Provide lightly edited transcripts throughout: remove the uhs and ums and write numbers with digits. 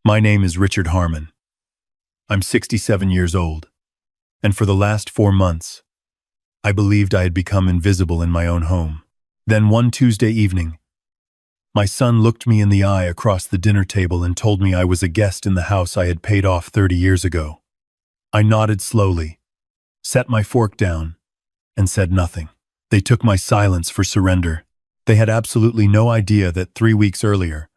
My name is Richard Harmon. I'm 67 years old, and for the last 4 months, I believed I had become invisible in my own home. Then one Tuesday evening, my son looked me in the eye across the dinner table and told me I was a guest in the house I had paid off 30 years ago. I nodded slowly, set my fork down, and said nothing. They took my silence for surrender. They had absolutely no idea that 3 weeks earlier,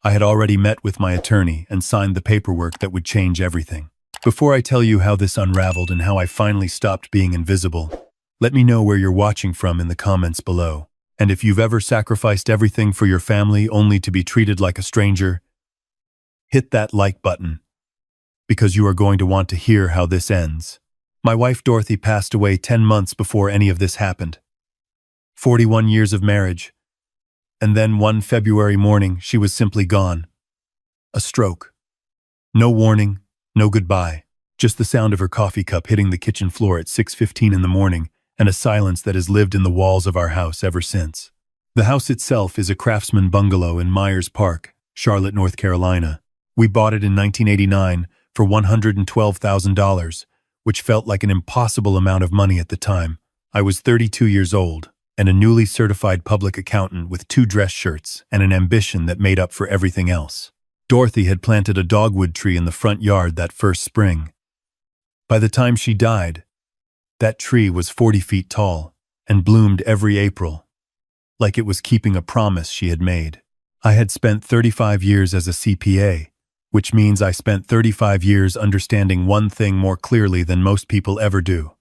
I had already met with my attorney and signed the paperwork that would change everything. Before I tell you how this unraveled and how I finally stopped being invisible, let me know where you're watching from in the comments below. And if you've ever sacrificed everything for your family only to be treated like a stranger, hit that like button, because you are going to want to hear how this ends. My wife Dorothy passed away 10 months before any of this happened. 41 years of marriage. And then one February morning, she was simply gone. A stroke. No warning, no goodbye. Just the sound of her coffee cup hitting the kitchen floor at 6:15 in the morning, and a silence that has lived in the walls of our house ever since. The house itself is a craftsman bungalow in Myers Park, Charlotte, North Carolina. We bought it in 1989 for $112,000, which felt like an impossible amount of money at the time. I was 32 years old, and a newly certified public accountant with 2 dress shirts and an ambition that made up for everything else. Dorothy had planted a dogwood tree in the front yard that first spring. By the time she died, that tree was 40 feet tall and bloomed every April, like it was keeping a promise she had made. I had spent 35 years as a CPA, which means I spent 35 years understanding one thing more clearly than most people ever do.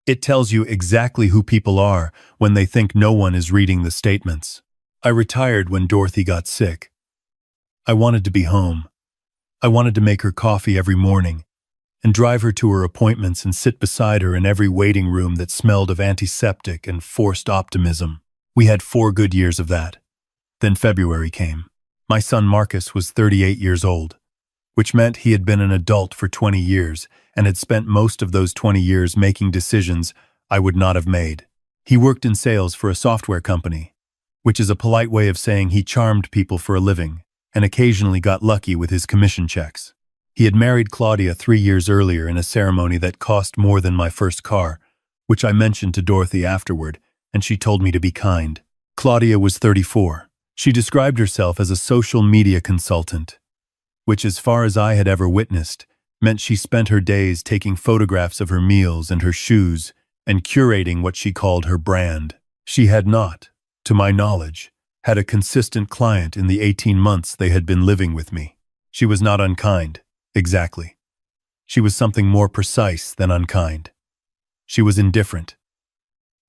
It tells you exactly who people are when they think no one is reading the statements. I retired when Dorothy got sick. I wanted to be home. I wanted to make her coffee every morning and drive her to her appointments and sit beside her in every waiting room that smelled of antiseptic and forced optimism. We had 4 good years of that. Then February came. My son Marcus was 38 years old, which meant he had been an adult for 20 years and had spent most of those 20 years making decisions I would not have made. He worked in sales for a software company, which is a polite way of saying he charmed people for a living and occasionally got lucky with his commission checks. He had married Claudia 3 years earlier in a ceremony that cost more than my first car, which I mentioned to Dorothy afterward, and she told me to be kind. Claudia was 34. She described herself as a social media consultant, which, as far as I had ever witnessed, meant she spent her days taking photographs of her meals and her shoes and curating what she called her brand. She had not, to my knowledge, had a consistent client in the 18 months they had been living with me. She was not unkind, exactly. She was something more precise than unkind. She was indifferent.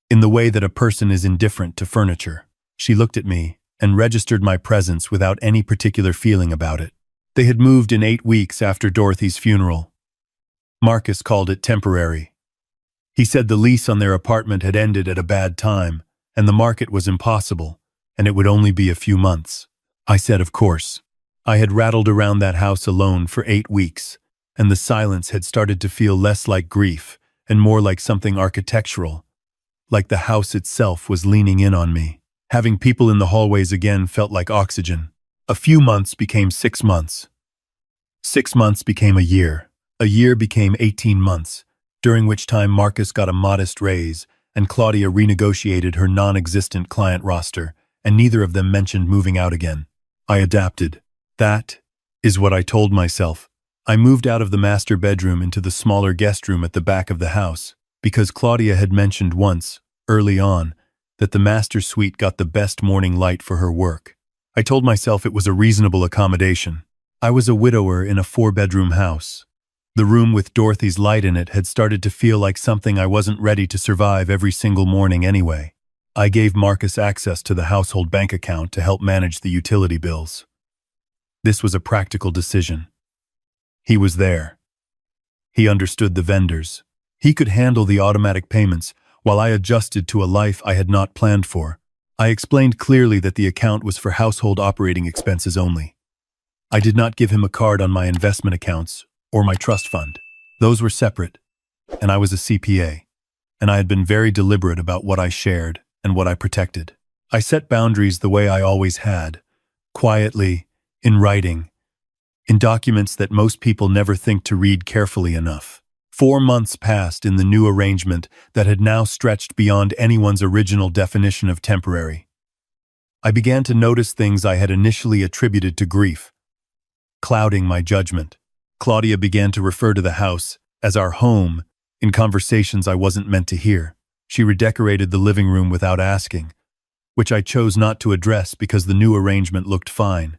In the way that a person is indifferent to furniture. She looked at me and registered my presence without any particular feeling about it. They had moved in 8 weeks after Dorothy's funeral. Marcus called it temporary. He said the lease on their apartment had ended at a bad time, and the market was impossible, and it would only be a few months. I said, of course. I had rattled around that house alone for 8 weeks, and the silence had started to feel less like grief and more like something architectural, like the house itself was leaning in on me. Having people in the hallways again felt like oxygen. A few months became 6 months. 6 months became a year. A year became 18 months, during which time Marcus got a modest raise and Claudia renegotiated her non-existent client roster, and neither of them mentioned moving out again. I adapted. That is what I told myself. I moved out of the master bedroom into the smaller guest room at the back of the house, because Claudia had mentioned once, early on, that the master suite got the best morning light for her work. I told myself it was a reasonable accommodation. I was a widower in a 4-bedroom house. The room with Dorothy's light in it had started to feel like something I wasn't ready to survive every single morning anyway. I gave Marcus access to the household bank account to help manage the utility bills. This was a practical decision. He was there. He understood the vendors. He could handle the automatic payments while I adjusted to a life I had not planned for. I explained clearly that the account was for household operating expenses only. I did not give him a card on my investment accounts or my trust fund. Those were separate, and I was a CPA, and I had been very deliberate about what I shared and what I protected. I set boundaries the way I always had, quietly, in writing, in documents that most people never think to read carefully enough. 4 months passed in the new arrangement that had now stretched beyond anyone's original definition of temporary. I began to notice things I had initially attributed to grief, clouding my judgment. Claudia began to refer to the house as our home in conversations I wasn't meant to hear. She redecorated the living room without asking, which I chose not to address because the new arrangement looked fine.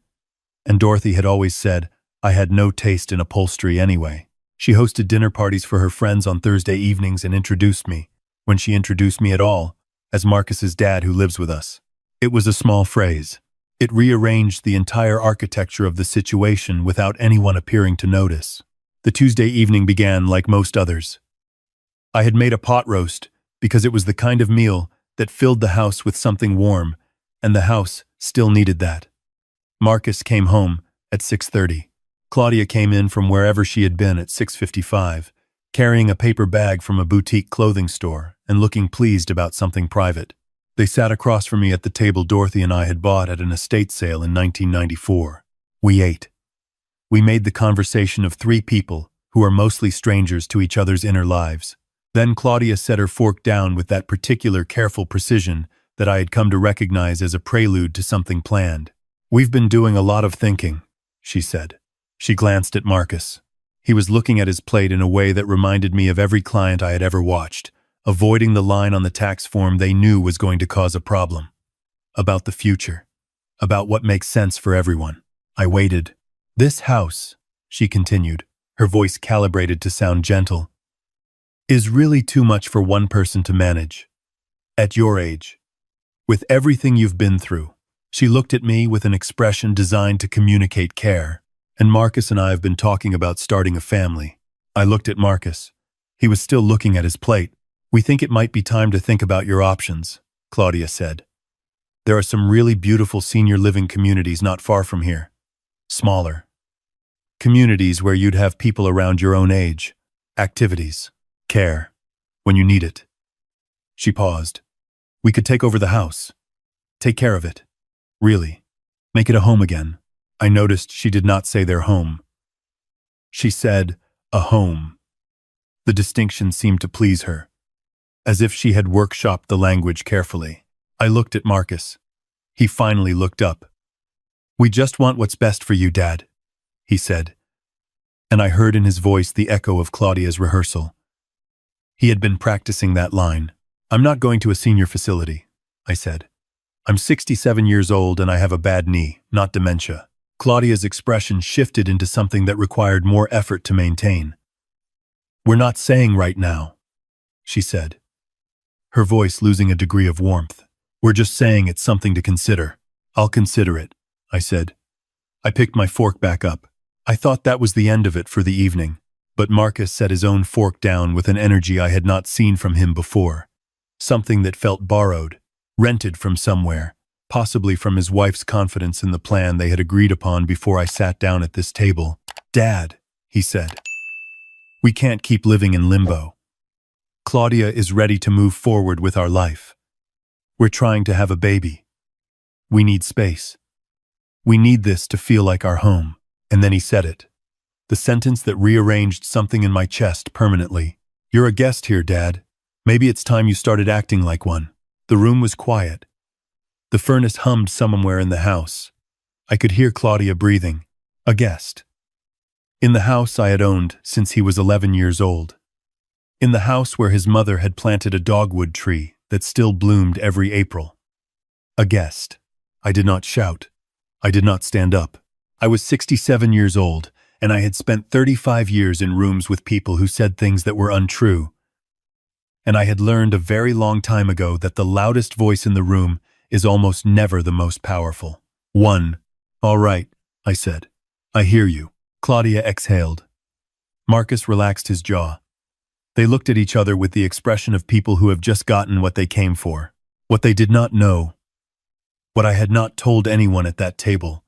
And Dorothy had always said I had no taste in upholstery anyway. She hosted dinner parties for her friends on Thursday evenings and introduced me, when she introduced me at all, as Marcus's dad who lives with us. It was a small phrase. It rearranged the entire architecture of the situation without anyone appearing to notice. The Tuesday evening began like most others. I had made a pot roast because it was the kind of meal that filled the house with something warm, and the house still needed that. Marcus came home at 6:30. Claudia came in from wherever she had been at 6:55, carrying a paper bag from a boutique clothing store and looking pleased about something private. They sat across from me at the table Dorothy and I had bought at an estate sale in 1994. We ate. We made the conversation of three people who are mostly strangers to each other's inner lives. Then Claudia set her fork down with that particular careful precision that I had come to recognize as a prelude to something planned. "We've been doing a lot of thinking," she said. She glanced at Marcus. He was looking at his plate in a way that reminded me of every client I had ever watched, avoiding the line on the tax form they knew was going to cause a problem. About the future. About what makes sense for everyone. I waited. "This house," she continued, her voice calibrated to sound gentle, "is really too much for one person to manage. At your age. With everything you've been through." She looked at me with an expression designed to communicate care. "And Marcus and I have been talking about starting a family." I looked at Marcus. He was still looking at his plate. "We think it might be time to think about your options," Claudia said. "There are some really beautiful senior living communities not far from here. Smaller. Communities where you'd have people around your own age. Activities. Care. When you need it." She paused. "We could take over the house. Take care of it. Really. Make it a home again." I noticed she did not say their home. She said, "a home." The distinction seemed to please her, as if she had workshopped the language carefully. I looked at Marcus. He finally looked up. "We just want what's best for you, Dad," he said. And I heard in his voice the echo of Claudia's rehearsal. He had been practicing that line. "I'm not going to a senior facility," I said. "I'm 67 years old and I have a bad knee, not dementia." Claudia's expression shifted into something that required more effort to maintain. "We're not saying right now," she said, her voice losing a degree of warmth. "We're just saying it's something to consider." "I'll consider it," I said. I picked my fork back up. I thought that was the end of it for the evening, but Marcus set his own fork down with an energy I had not seen from him before. Something that felt borrowed, rented from somewhere. Possibly from his wife's confidence in the plan they had agreed upon before I sat down at this table. "Dad," he said, "we can't keep living in limbo. Claudia is ready to move forward with our life. We're trying to have a baby. We need space. We need this to feel like our home." And then he said it. The sentence that rearranged something in my chest permanently. "You're a guest here, Dad. Maybe it's time you started acting like one." The room was quiet. The furnace hummed somewhere in the house. I could hear Claudia breathing. A guest. In the house I had owned since he was 11 years old. In the house where his mother had planted a dogwood tree that still bloomed every April. A guest. I did not shout. I did not stand up. I was 67 years old, and I had spent 35 years in rooms with people who said things that were untrue. And I had learned a very long time ago that the loudest voice in the room is almost never the most powerful. "All right," I said. "I hear you." Claudia exhaled. Marcus relaxed his jaw. They looked at each other with the expression of people who have just gotten what they came for. What they did not know, what I had not told anyone at that table,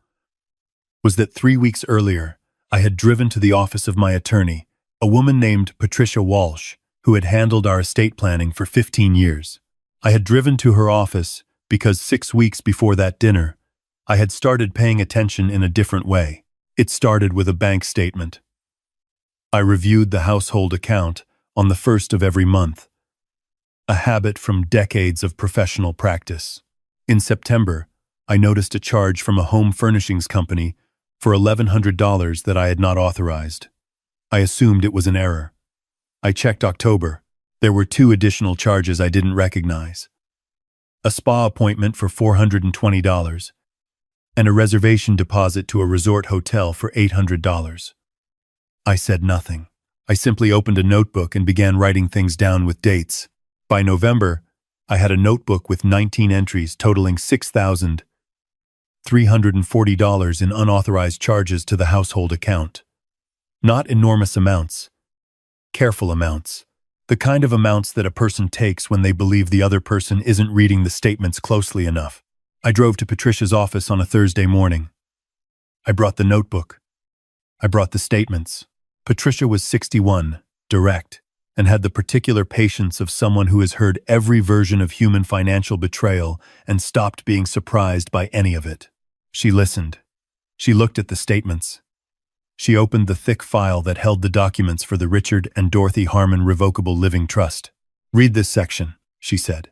was that 3 weeks earlier, I had driven to the office of my attorney, a woman named Patricia Walsh, who had handled our estate planning for 15 years. I had driven to her office because 6 weeks before that dinner, I had started paying attention in a different way. It started with a bank statement. I reviewed the household account on the first of every month, a habit from decades of professional practice. In September, I noticed a charge from a home furnishings company for $1,100 that I had not authorized. I assumed it was an error. I checked October. There were 2 additional charges I didn't recognize. A spa appointment for $420 and a reservation deposit to a resort hotel for $800. I said nothing. I simply opened a notebook and began writing things down with dates. By November, I had a notebook with 19 entries totaling $6,340 in unauthorized charges to the household account. Not enormous amounts, careful amounts. The kind of amounts that a person takes when they believe the other person isn't reading the statements closely enough. I drove to Patricia's office on a Thursday morning. I brought the notebook. I brought the statements. Patricia was 61, direct, and had the particular patience of someone who has heard every version of human financial betrayal and stopped being surprised by any of it. She listened. She looked at the statements. She opened the thick file that held the documents for the Richard and Dorothy Harmon Revocable Living Trust. "Read this section," she said.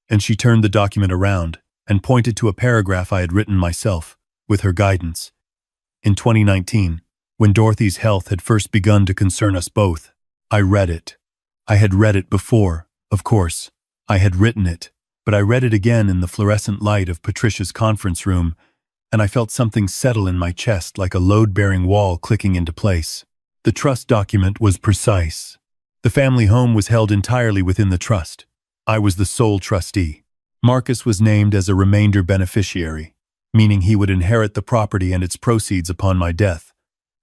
And she turned the document around and pointed to a paragraph I had written myself, with her guidance. In 2019, when Dorothy's health had first begun to concern us both, I read it. I had read it before, of course. I had written it, but I read it again in the fluorescent light of Patricia's conference room, and I felt something settle in my chest like a load-bearing wall clicking into place. The trust document was precise. The family home was held entirely within the trust. I was the sole trustee. Marcus was named as a remainder beneficiary, meaning he would inherit the property and its proceeds upon my death,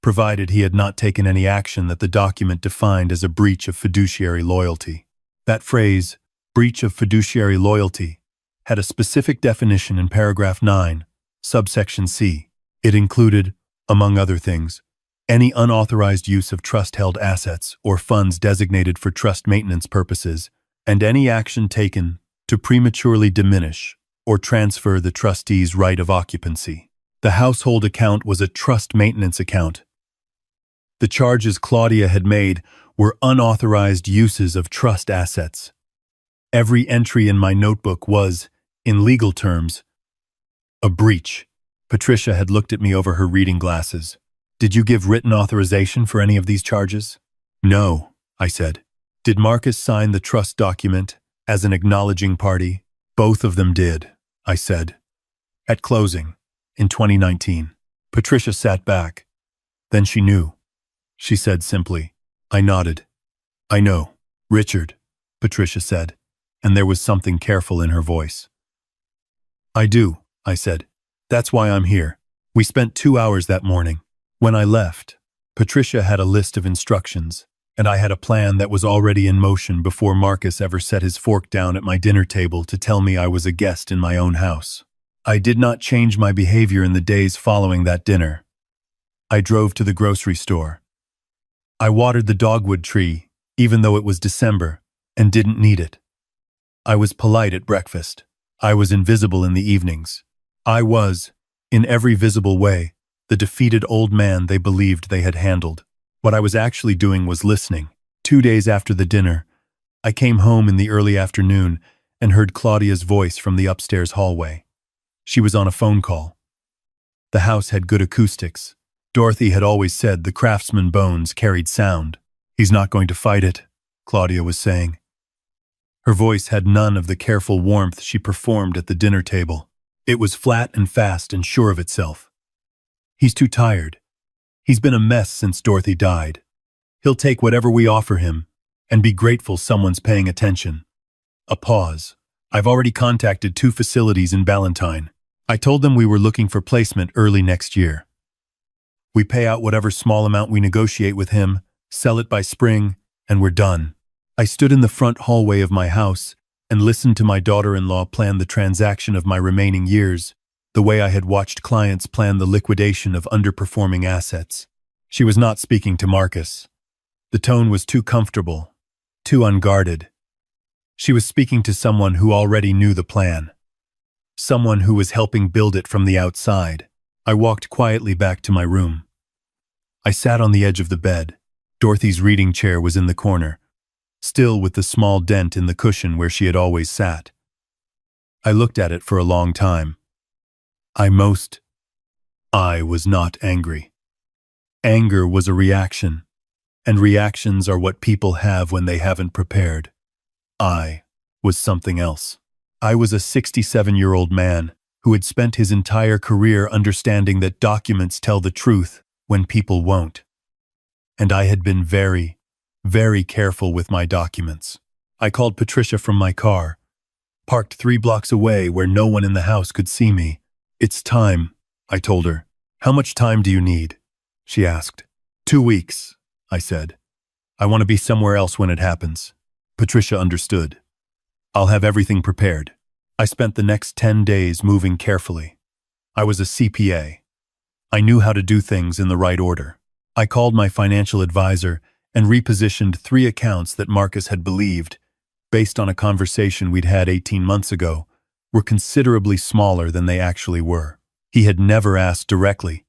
provided he had not taken any action that the document defined as a breach of fiduciary loyalty. That phrase, breach of fiduciary loyalty, had a specific definition in paragraph 9, subsection C. It included, among other things, any unauthorized use of trust-held assets or funds designated for trust maintenance purposes, and any action taken to prematurely diminish or transfer the trustee's right of occupancy. The household account was a trust maintenance account. The charges Claudia had made were unauthorized uses of trust assets. Every entry in my notebook was, in legal terms, a breach. Patricia had looked at me over her reading glasses. "Did you give written authorization for any of these charges?" "No," I said. "Did Marcus sign the trust document as an acknowledging party?" "Both of them did," I said. "At closing, in 2019. Patricia sat back. Then she knew. She said simply. I nodded. "I know, Richard," Patricia said, and there was something careful in her voice. "I do," I said. "That's why I'm here." We spent 2 hours that morning. When I left, Patricia had a list of instructions, and I had a plan that was already in motion before Marcus ever set his fork down at my dinner table to tell me I was a guest in my own house. I did not change my behavior in the days following that dinner. I drove to the grocery store. I watered the dogwood tree, even though it was December, and didn't need it. I was polite at breakfast. I was invisible in the evenings. I was, in every visible way, the defeated old man they believed they had handled. What I was actually doing was listening. 2 days after the dinner, I came home in the early afternoon and heard Claudia's voice from the upstairs hallway. She was on a phone call. The house had good acoustics. Dorothy had always said the craftsman bones carried sound. "He's not going to fight it," Claudia was saying. Her voice had none of the careful warmth she performed at the dinner table. It was flat and fast and sure of itself. "He's too tired. He's been a mess since Dorothy died. He'll take whatever we offer him and be grateful someone's paying attention." A pause. "I've already contacted 2 facilities in Ballantyne. I told them we were looking for placement early next year. We pay out whatever small amount we negotiate with him, sell it by spring, and we're done." I stood in the front hallway of my house and listened to my daughter-in-law plan the transaction of my remaining years, the way I had watched clients plan the liquidation of underperforming assets. She was not speaking to Marcus. The tone was too comfortable, too unguarded. She was speaking to someone who already knew the plan. Someone who was helping build it from the outside. I walked quietly back to my room. I sat on the edge of the bed. Dorothy's reading chair was in the corner, still with the small dent in the cushion where she had always sat. I looked at it for a long time. I was not angry. Anger was a reaction, and reactions are what people have when they haven't prepared. I was something else. I was a 67-year-old man who had spent his entire career understanding that documents tell the truth when people won't. And I had been very, very careful with my documents. I called Patricia from my car, parked 3 blocks away where no one in the house could see me. "It's time," I told her. "How much time do you need?" she asked. 2 weeks, I said. "I want to be somewhere else when it happens." Patricia understood. "I'll have everything prepared." I spent the next 10 days moving carefully. I was a CPA. I knew how to do things in the right order. I called my financial advisor and repositioned 3 accounts that Marcus had believed, based on a conversation we'd had 18 months ago, were considerably smaller than they actually were. He had never asked directly.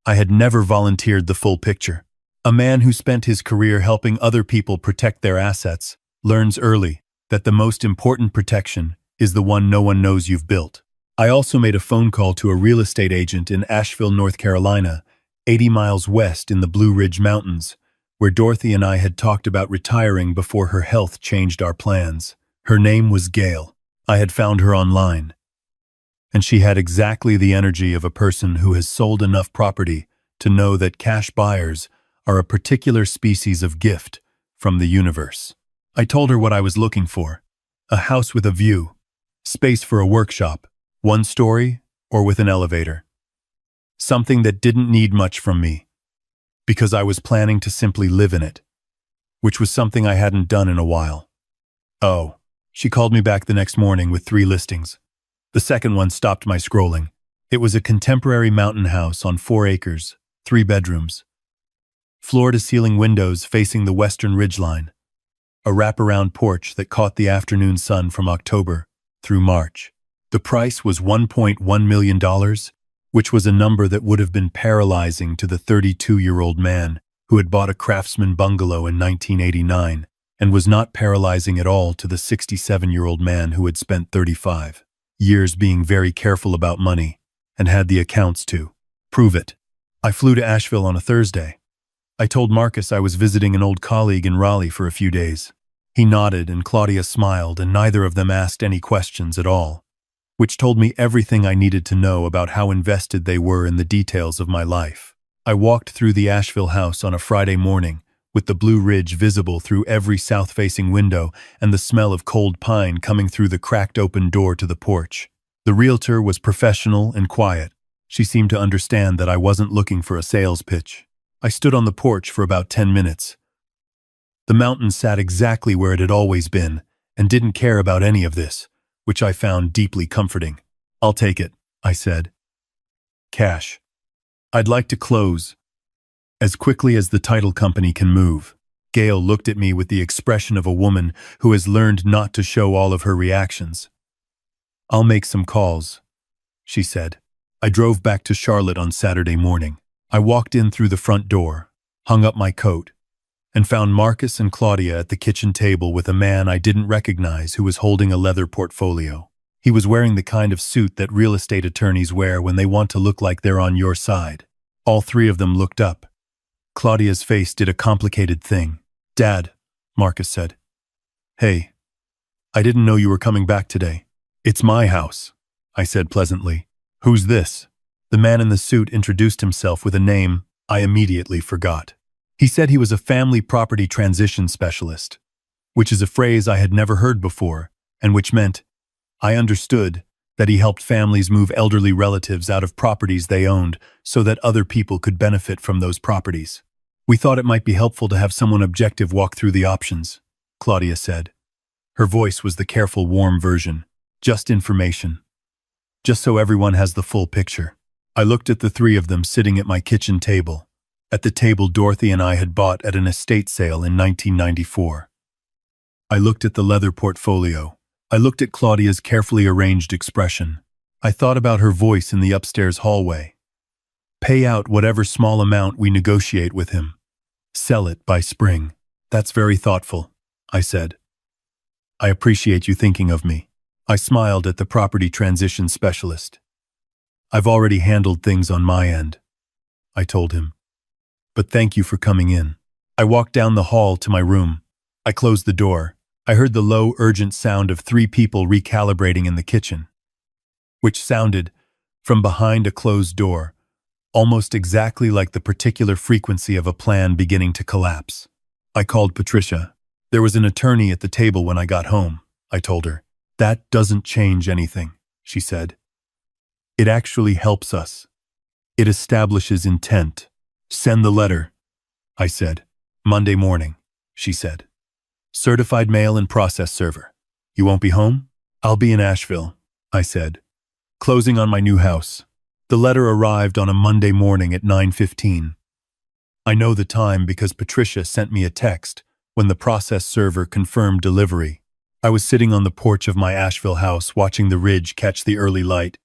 I had never volunteered the full picture. A man who spent his career helping other people protect their assets learns early that the most important protection is the one no one knows you've built. I also made a phone call to a real estate agent in Asheville, North Carolina, 80 miles west in the Blue Ridge Mountains, where Dorothy and I had talked about retiring before her health changed our plans. Her name was Gail. I had found her online, and she had exactly the energy of a person who has sold enough property to know that cash buyers are a particular species of gift from the universe. I told her what I was looking for: a house with a view, space for a workshop, 1 story or with an elevator. Something that didn't need much from me, because I was planning to simply live in it, which was something I hadn't done in a while. Oh, she called me back the next morning with 3 listings. The second one stopped my scrolling. It was a contemporary mountain house on 4 acres, 3 bedrooms, floor-to-ceiling windows facing the western ridgeline, a wraparound porch that caught the afternoon sun from October through March. The price was $1.1 million, which was a number that would have been paralyzing to the 32-year-old man who had bought a Craftsman bungalow in 1989, and was not paralyzing at all to the 67-year-old man who had spent 35 years being very careful about money and had the accounts to prove it. I flew to Asheville on a Thursday. I told Marcus I was visiting an old colleague in Raleigh for a few days. He nodded and Claudia smiled, and neither of them asked any questions at all, which told me everything I needed to know about how invested they were in the details of my life. I walked through the Asheville house on a Friday morning, with the Blue Ridge visible through every south-facing window and the smell of cold pine coming through the cracked open door to the porch. The realtor was professional and quiet. She seemed to understand that I wasn't looking for a sales pitch. I stood on the porch for about 10 minutes. The mountain sat exactly where it had always been and didn't care about any of this, which I found deeply comforting. "I'll take it," I said. "Cash. I'd like to close as quickly as the title company can move." Gail looked at me with the expression of a woman who has learned not to show all of her reactions. "I'll make some calls," she said. I drove back to Charlotte on Saturday morning. I walked in through the front door, hung up my coat, and found Marcus and Claudia at the kitchen table with a man I didn't recognize who was holding a leather portfolio. He was wearing the kind of suit that real estate attorneys wear when they want to look like they're on your side. All 3 of them looked up. Claudia's face did a complicated thing. "Dad," Marcus said. "Hey, I didn't know you were coming back today." "It's my house," I said pleasantly. "Who's this?" The man in the suit introduced himself with a name I immediately forgot. He said he was a family property transition specialist, which is a phrase I had never heard before, and which meant, I understood, that he helped families move elderly relatives out of properties they owned so that other people could benefit from those properties. "We thought it might be helpful to have someone objective walk through the options," Claudia said. Her voice was the careful, warm version. "Just information. Just so everyone has the full picture." I looked at the 3 of them sitting at my kitchen table, at the table Dorothy and I had bought at an estate sale in 1994. I looked at the leather portfolio. I looked at Claudia's carefully arranged expression. I thought about her voice in the upstairs hallway. Pay out whatever small amount we negotiate with him. Sell it by spring. That's very thoughtful, I said. I appreciate you thinking of me. I smiled at the property transition specialist. I've already handled things on my end, I told him. But thank you for coming in. I walked down the hall to my room. I closed the door. I heard the low, urgent sound of 3 people recalibrating in the kitchen, which sounded, from behind a closed door, almost exactly like the particular frequency of a plan beginning to collapse. I called Patricia. There was an attorney at the table when I got home, I told her. That doesn't change anything, she said. It actually helps us. It establishes intent. Send the letter, I said. Monday morning, she said. Certified mail and process server. You won't be home? I'll be in Asheville, I said. Closing on my new house. The letter arrived on a Monday morning at 9:15. I know the time because Patricia sent me a text when the process server confirmed delivery. I was sitting on the porch of my Asheville house watching the ridge catch the early light,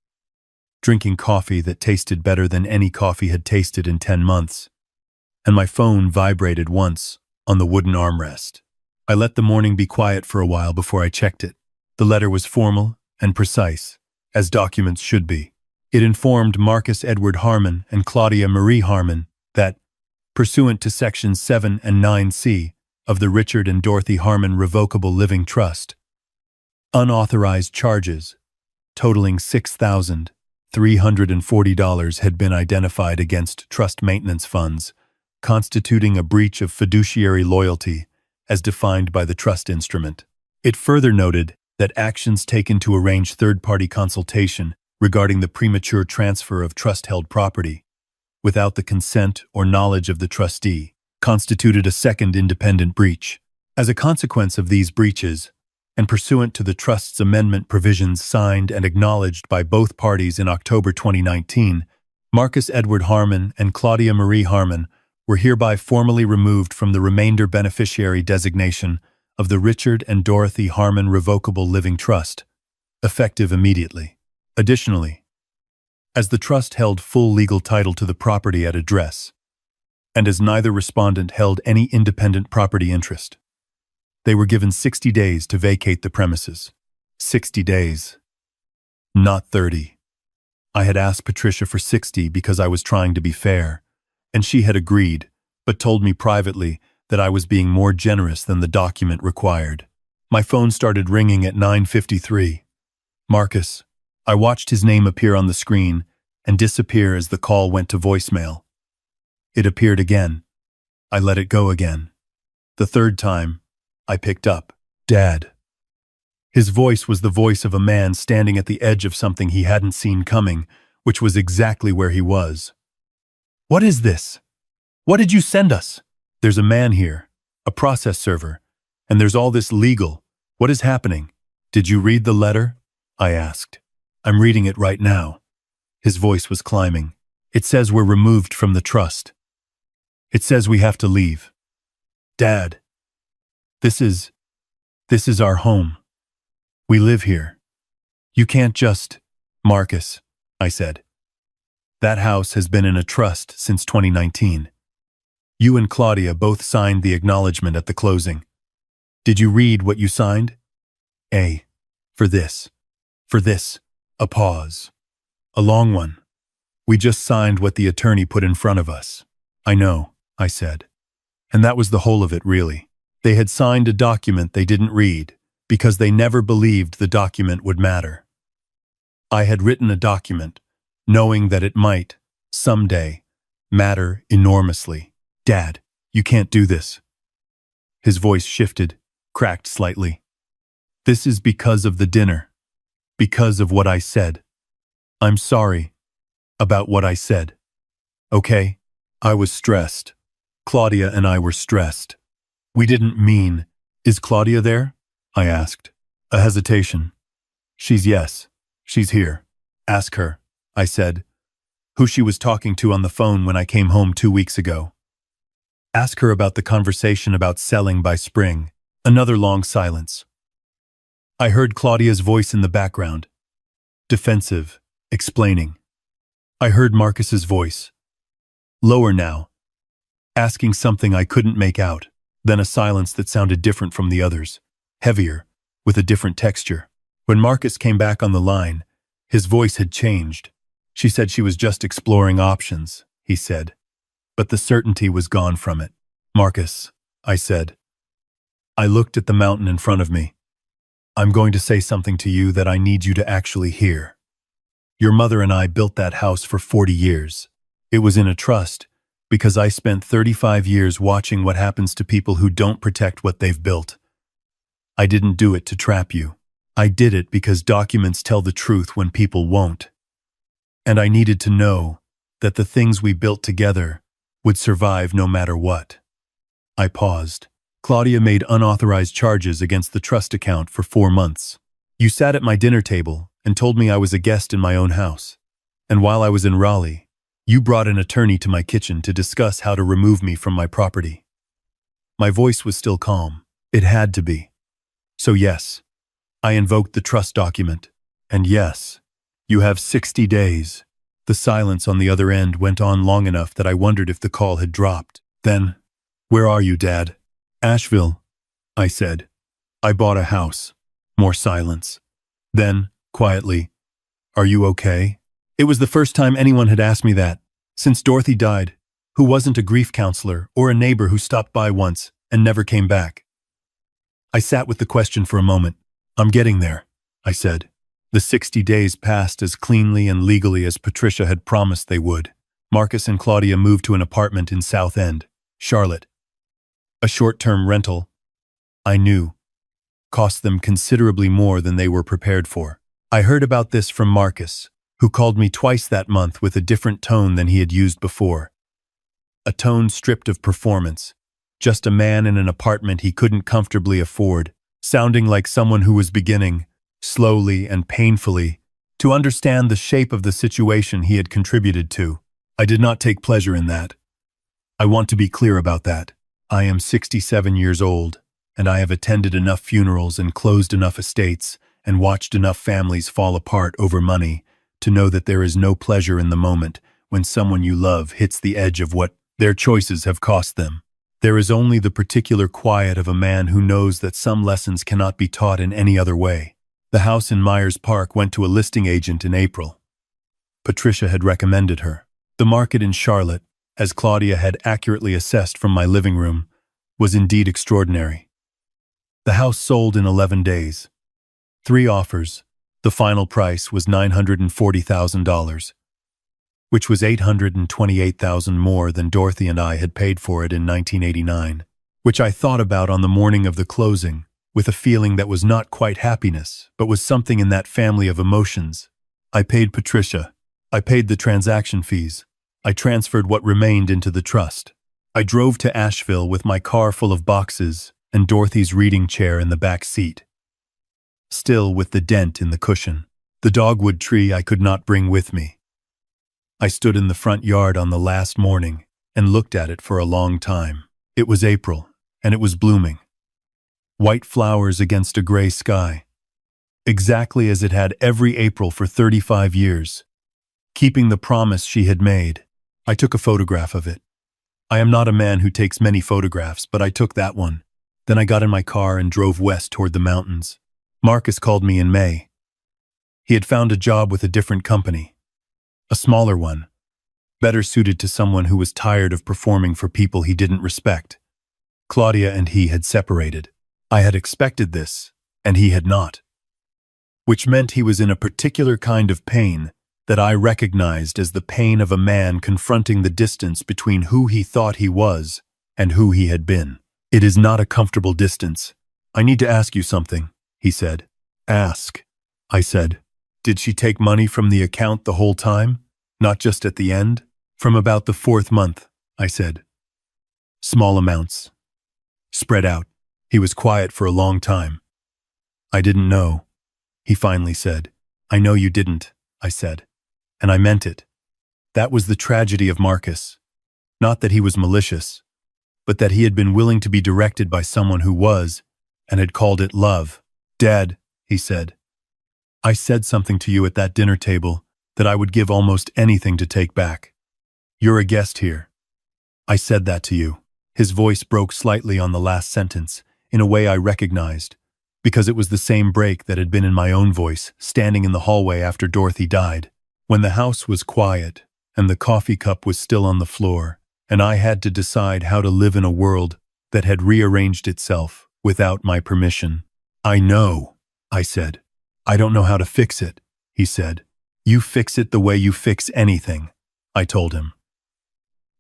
drinking coffee that tasted better than any coffee had tasted in 10 months. And my phone vibrated once on the wooden armrest. I let the morning be quiet for a while before I checked it. The letter was formal and precise, as documents should be. It informed Marcus Edward Harmon and Claudia Marie Harmon that, pursuant to Sections 7 and 9C of the Richard and Dorothy Harmon Revocable Living Trust, unauthorized charges, totaling $6,340 had been identified against trust maintenance funds, constituting a breach of fiduciary loyalty as defined by the trust instrument. It further noted that actions taken to arrange third-party consultation regarding the premature transfer of trust-held property, without the consent or knowledge of the trustee, constituted a second independent breach. As a consequence of these breaches, and pursuant to the trust's amendment provisions signed and acknowledged by both parties in October 2019, Marcus Edward Harmon and Claudia Marie Harmon were hereby formally removed from the remainder beneficiary designation of the Richard and Dorothy Harmon Revocable Living Trust, effective immediately. Additionally, as the trust held full legal title to the property at address, and as neither respondent held any independent property interest, they were given 60 days to vacate the premises. 60 days, not 30. I had asked Patricia for 60 because I was trying to be fair, and she had agreed, but told me privately that I was being more generous than the document required. My phone started ringing at 9:53. Marcus. I watched his name appear on the screen and disappear as the call went to voicemail. It appeared again. I let it go again. The third time, I picked up. Dad. His voice was the voice of a man standing at the edge of something he hadn't seen coming, which was exactly where he was. What is this? What did you send us? There's a man here, a process server, and there's all this legal. What is happening? Did you read the letter? I asked. I'm reading it right now. His voice was climbing. It says we're removed from the trust. It says we have to leave. Dad, this is our home. We live here. You can't just... Marcus, I said. That house has been in a trust since 2019. You and Claudia both signed the acknowledgement at the closing. Did you read what you signed? For this. A pause. A long one. We just signed what the attorney put in front of us. I know, I said. And that was the whole of it, really. They had signed a document they didn't read, because they never believed the document would matter. I had written a document, knowing that it might, someday, matter enormously. Dad, you can't do this. His voice shifted, cracked slightly. This is because of the dinner. Because of what I said. I'm sorry about what I said. Okay? I was stressed. Claudia and I were stressed. We didn't mean... Is Claudia there? I asked. A hesitation. Yes. She's here. Ask her, I said, who she was talking to on the phone when I came home 2 weeks ago. Ask her about the conversation about selling by spring. Another long silence. I heard Claudia's voice in the background. Defensive, explaining. I heard Marcus's voice, lower now, asking something I couldn't make out, then a silence that sounded different from the others, heavier, with a different texture. When Marcus came back on the line, his voice had changed. She said she was just exploring options, he said, but the certainty was gone from it. Marcus, I said. I looked at the mountain in front of me. I'm going to say something to you that I need you to actually hear. Your mother and I built that house for 40 years. It was in a trust, because I spent 35 years watching what happens to people who don't protect what they've built. I didn't do it to trap you. I did it because documents tell the truth when people won't. And I needed to know that the things we built together would survive no matter what. I paused. Claudia made unauthorized charges against the trust account for 4 months. You sat at my dinner table and told me I was a guest in my own house. And while I was in Raleigh, you brought an attorney to my kitchen to discuss how to remove me from my property. My voice was still calm. It had to be. So yes, I invoked the trust document. And yes, you have 60 days. The silence on the other end went on long enough that I wondered if the call had dropped. Then, where are you, Dad? Asheville, I said. I bought a house. More silence. Then, quietly, are you okay? It was the first time anyone had asked me that, since Dorothy died, who wasn't a grief counselor or a neighbor who stopped by once and never came back. I sat with the question for a moment. I'm getting there, I said. The 60 days passed as cleanly and legally as Patricia had promised they would. Marcus and Claudia moved to an apartment in South End, Charlotte. A short-term rental, I knew, cost them considerably more than they were prepared for. I heard about this from Marcus, who called me twice that month with a different tone than he had used before. A tone stripped of performance, just a man in an apartment he couldn't comfortably afford, sounding like someone who was beginning, slowly and painfully, to understand the shape of the situation he had contributed to. I did not take pleasure in that. I want to be clear about that. I am 67 years old, and I have attended enough funerals and closed enough estates and watched enough families fall apart over money to know that there is no pleasure in the moment when someone you love hits the edge of what their choices have cost them. There is only the particular quiet of a man who knows that some lessons cannot be taught in any other way. The house in Myers Park went to a listing agent in April. Patricia had recommended her. The market in Charlotte, as Claudia had accurately assessed from my living room, was indeed extraordinary. The house sold in 11 days. 3 offers. The final price was $940,000, which was $828,000 more than Dorothy and I had paid for it in 1989, which I thought about on the morning of the closing, with a feeling that was not quite happiness, but was something in that family of emotions. I paid Patricia. I paid the transaction fees. I transferred what remained into the trust. I drove to Asheville with my car full of boxes and Dorothy's reading chair in the back seat, still with the dent in the cushion. The dogwood tree I could not bring with me. I stood in the front yard on the last morning and looked at it for a long time. It was April, and it was blooming. White flowers against a gray sky, exactly as it had every April for 35 years, keeping the promise she had made. I took a photograph of it. I am not a man who takes many photographs, but I took that one. Then I got in my car and drove west toward the mountains. Marcus called me in May. He had found a job with a different company, a smaller one, better suited to someone who was tired of performing for people he didn't respect. Claudia and he had separated. I had expected this, and he had not, which meant he was in a particular kind of pain that I recognized as the pain of a man confronting the distance between who he thought he was and who he had been. It is not a comfortable distance. I need to ask you something, he said. Ask, I said. Did she take money from the account the whole time, not just at the end? From about the 4th month, I said. Small amounts. Spread out. He was quiet for a long time. I didn't know, he finally said. I know you didn't, I said. And I meant it. That was the tragedy of Marcus. Not that he was malicious, but that he had been willing to be directed by someone who was, and had called it love. Dad, he said, I said something to you at that dinner table that I would give almost anything to take back. You're a guest here. I said that to you. His voice broke slightly on the last sentence, in a way I recognized, because it was the same break that had been in my own voice, standing in the hallway after Dorothy died. When the house was quiet, and the coffee cup was still on the floor, and I had to decide how to live in a world that had rearranged itself without my permission. I know, I said. I don't know how to fix it, he said. You fix it the way you fix anything, I told him.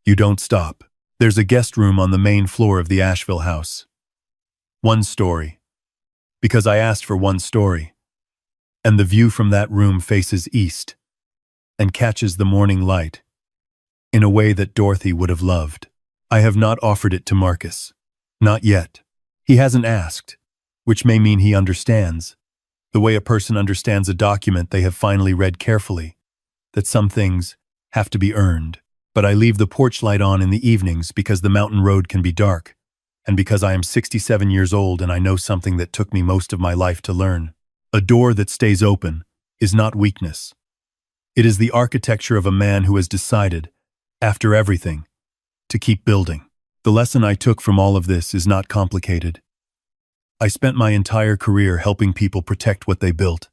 You don't stop. There's a guest room on the main floor of the Asheville house. One story. Because I asked for one story. And the view from that room faces east and catches the morning light in a way that Dorothy would have loved. I have not offered it to Marcus. Not yet. He hasn't asked, which may mean he understands, the way a person understands a document they have finally read carefully, that some things have to be earned. But I leave the porch light on in the evenings because the mountain road can be dark, and because I am 67 years old and I know something that took me most of my life to learn. A door that stays open is not weakness. It is the architecture of a man who has decided, after everything, to keep building. The lesson I took from all of this is not complicated. I spent my entire career helping people protect what they built,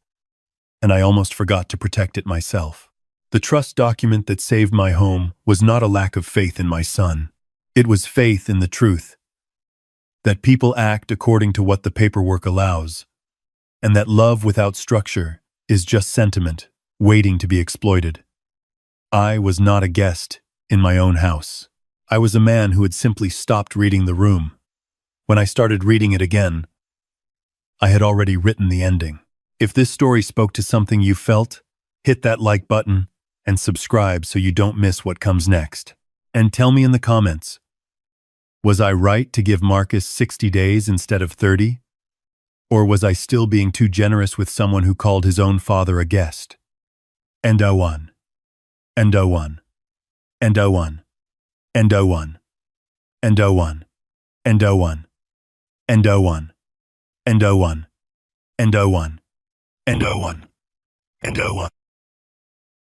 and I almost forgot to protect it myself. The trust document that saved my home was not a lack of faith in my son. It was faith in the truth that people act according to what the paperwork allows, and that love without structure is just sentiment waiting to be exploited. I was not a guest in my own house. I was a man who had simply stopped reading the room. When I started reading it again, I had already written the ending. If this story spoke to something you felt, hit that like button and subscribe so you don't miss what comes next. And tell me in the comments, was I right to give Marcus 60 days instead of 30? Or was I still being too generous with someone who called his own father a guest? And oh one. And oh one. And oh one. And oh one. And oh one. And oh one. And oh one. And oh one. And oh one. And oh one. And oh one.